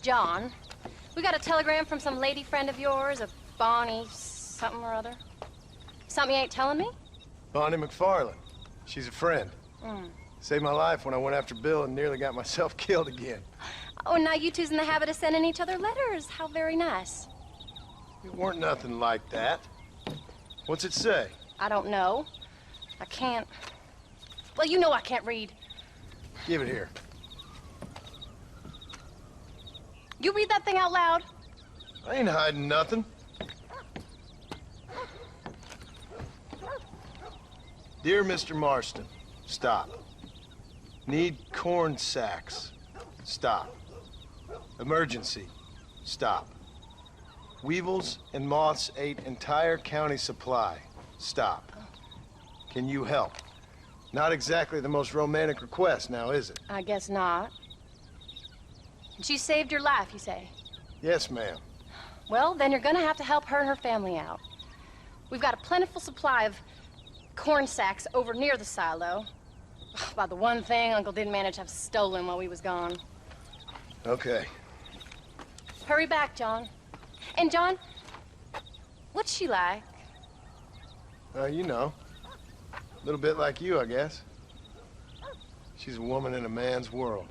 John. We got a telegram from some lady friend of yours, a Bonnie something or other. Something you ain't telling me? Bonnie McFarland. She's a friend. Saved my life when I went after Bill and nearly got myself killed again. Oh, and now you two's in the habit of sending each other letters. How very nice. It weren't nothing like that. What's it say? I don't know. I can't... Well, you know I can't read. Give it here. You read that thing out loud? I ain't hiding nothing. Dear Mr. Marston, stop. Need corn sacks. Stop. Emergency. Stop. Weevils and moths ate entire county supply. Stop. Can you help? Not exactly the most romantic request, now is it? I guess not. She saved your life, you say? Yes, ma'am. Well, then you're gonna have to help her and her family out. We've got a plentiful supply of corn sacks over near the silo. About the one thing Uncle didn't manage to have stolen while we was gone. Okay. Hurry back, John. And John, what's she like? You know. A little bit like you, I guess. She's a woman in a man's world.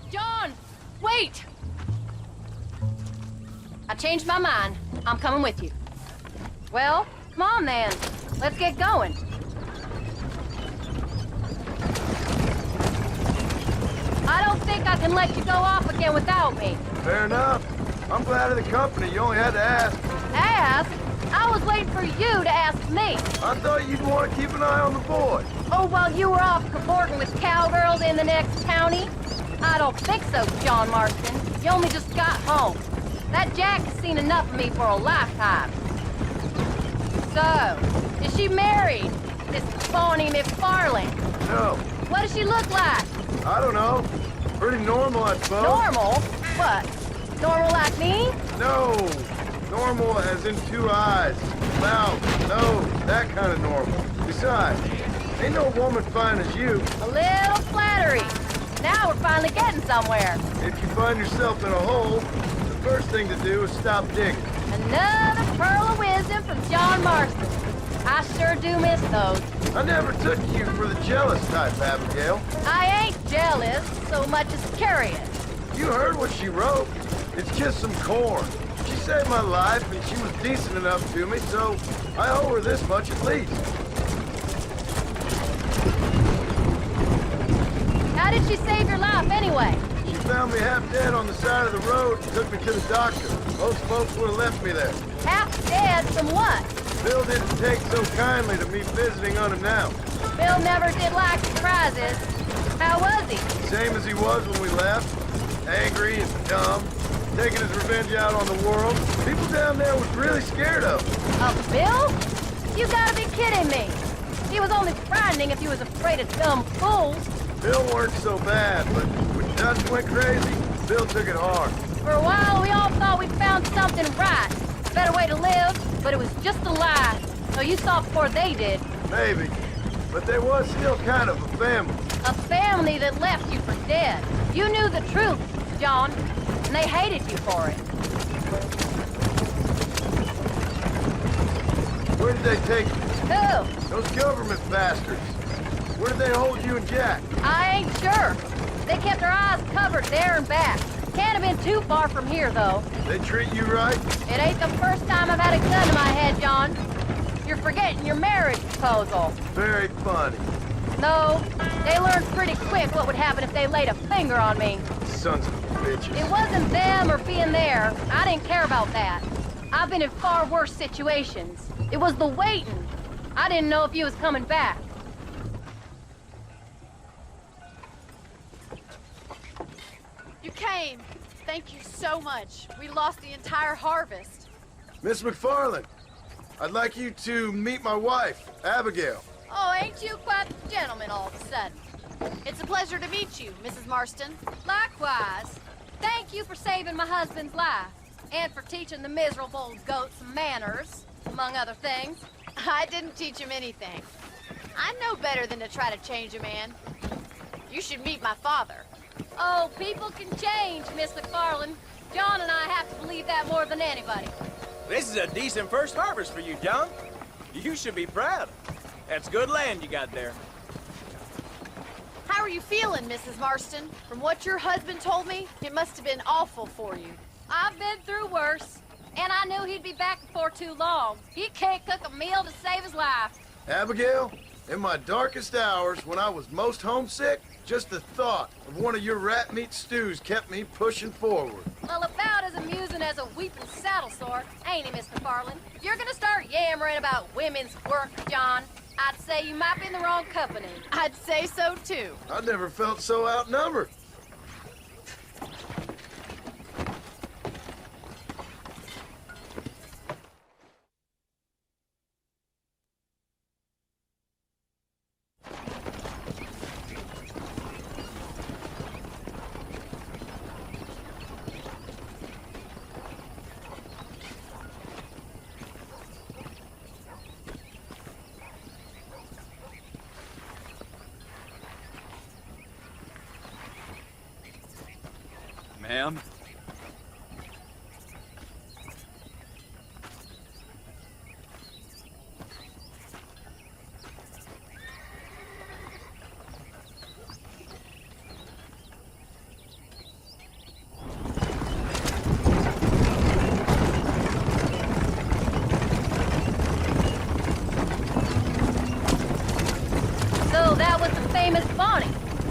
John, wait! I changed my mind. I'm coming with you. Well, come on then. Let's get going. I don't think I can let you go off again without me. Fair enough. I'm glad of the company. You only had to ask. Ask? I was waiting for you to ask me. I thought you'd want to keep an eye on the boy. Oh, while you were off cavorting with cowgirls in the next county? I don't think so, John Marston. You only just got home. That Jack has seen enough of me for a lifetime. So, is she married? This Bonnie McFarland? No. What does she look like? I don't know. Pretty normal, I suppose. Normal? What? Normal like me? No. Normal as in 2 eyes, mouth, nose, that kind of normal. Besides, ain't no woman fine as you. A little flattery. Now we're finally getting somewhere. If you find yourself in a hole, the first thing to do is stop digging. Another pearl of wisdom from John Marston. I sure do miss those. I never took you for the jealous type, Abigail. I ain't jealous so much as curious. You heard what she wrote. It's just some corn. She saved my life, and she was decent enough to me, so I owe her this much at least. How did she save your life anyway? She found me half dead on the side of the road and took me to the doctor. Most folks would have left me there. Half dead from what? Bill didn't take so kindly to me visiting unannounced. Bill never did like surprises. How was he? Same as he was when we left. Angry and dumb. Taking his revenge out on the world. People down there was really scared of him. Of Bill? You gotta be kidding me. He was only frightening if he was afraid of dumb fools. Bill weren't so bad, but when Dutch went crazy, Bill took it hard. For a while, we all thought we'd found something right. A better way to live, but it was just a lie. So you saw before they did. Maybe. But there was still kind of a family. A family that left you for dead. You knew the truth, John, and they hated you for it. Where did they take you? Who? Those government bastards. Where did they hold you and Jack? I ain't sure. They kept their eyes covered there and back. Can't have been too far from here, though. They treat you right? It ain't the first time I've had a gun to my head, John. You're forgetting your marriage proposal. Very funny. No, they learned pretty quick what would happen if they laid a finger on me. Sons of bitches. It wasn't them or being there. I didn't care about that. I've been in far worse situations. It was the waiting. I didn't know if you was coming back. You came. Thank you so much. We lost the entire harvest. Miss McFarland, I'd like you to meet my wife, Abigail. Oh, ain't you quite the gentleman all of a sudden? It's a pleasure to meet you, Mrs. Marston. Likewise. Thank you for saving my husband's life. And for teaching the miserable goat some manners, among other things. I didn't teach him anything. I know better than to try to change a man. You should meet my father. Oh, people can change, Miss McFarland. John and I have to believe that more than anybody. This is a decent first harvest for you, John. You should be proud. That's good land you got there. How are you feeling, Mrs. Marston? From what your husband told me, it must have been awful for you. I've been through worse, and I knew he'd be back before too long. He can't cook a meal to save his life. Abigail, in my darkest hours, when I was most homesick, just the thought of one of your rat meat stews kept me pushing forward. Well, about as amusing as a weeping saddle sore, ain't he, Mr. Farland? If you're gonna start yammering about women's work, John, I'd say you might be in the wrong company. I'd say so, too. I never felt so outnumbered. Ma'am? So that was the famous Bonnie.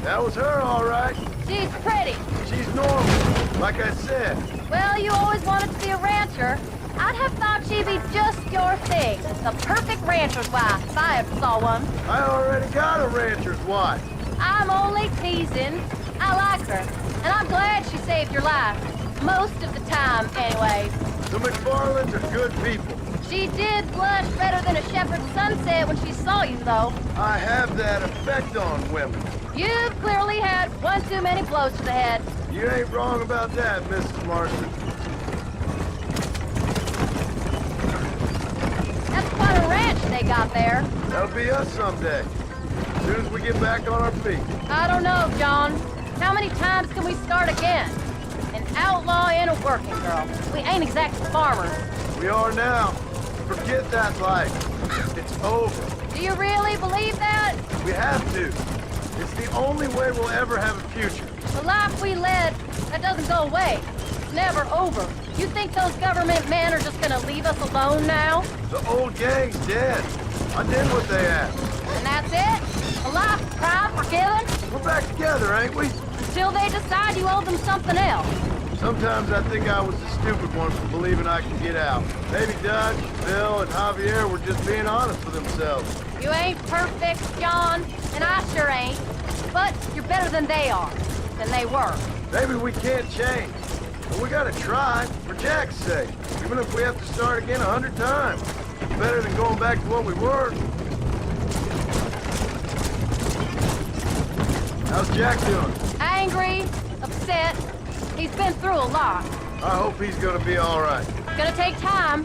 That was her, all right. She's pretty. She's normal, like I said. Well, you always wanted to be a rancher. I'd have thought she'd be just your thing. The perfect rancher's wife, if I ever saw one. I already got a rancher's wife. I'm only teasing. I like her, and I'm glad she saved your life. Most of the time, anyway. The McFarlands are good people. She did blush better than a shepherd's sunset when she saw you, though. I have that effect on women. You've clearly had one too many blows to the head. You ain't wrong about that, Mrs. Marston. That's quite a ranch they got there. That'll be us someday. As soon as we get back on our feet. I don't know, John. How many times can we start again? An outlaw and a working girl. We ain't exactly farmers. We are now. Forget that life. It's over. Do you really believe that? We have to. It's the only way we'll ever have a future. The life we led, that doesn't go away. It's never over. You think those government men are just gonna leave us alone now? The old gang's dead. I did what they asked. And that's it? A life of crime forgiven? We're back together, ain't we? Until they decide you owe them something else. Sometimes I think I was the stupid one for believing I could get out. Maybe Dutch, Bill, and Javier were just being honest with themselves. You ain't perfect, John, and I sure ain't. But you're better than they are, than they were. Maybe we can't change. But we gotta try, for Jack's sake. Even if we have to start again 100 times. It's better than going back to what we were. How's Jack doing? Angry, upset. He's been through a lot. I hope he's gonna be all right. It's gonna take time.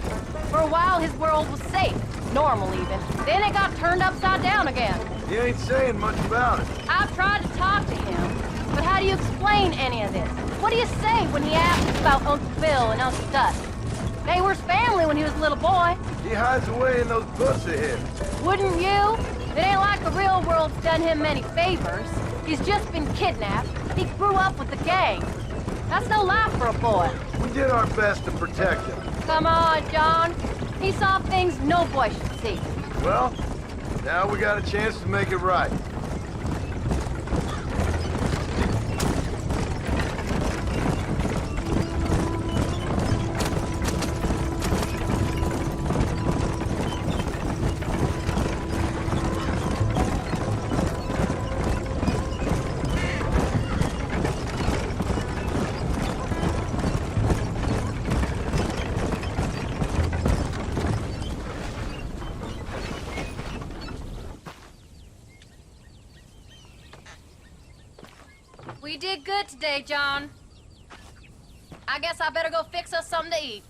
For a while, his world was safe. Normal, even. Then it got turned upside down again. He ain't saying much about it. I've tried to talk to him, but how do you explain any of this? What do you say when he asks about Uncle Bill and Uncle Dutch? They were his family when he was a little boy. He hides away in those books of his. Wouldn't you? It ain't like the real world's done him many favors. He's just been kidnapped. He grew up with the gang. That's no life for a boy. We did our best to protect him. Come on, John. He saw things no boy should see. Well, now we got a chance to make it right. We did good today, John. I guess I better go fix us something to eat.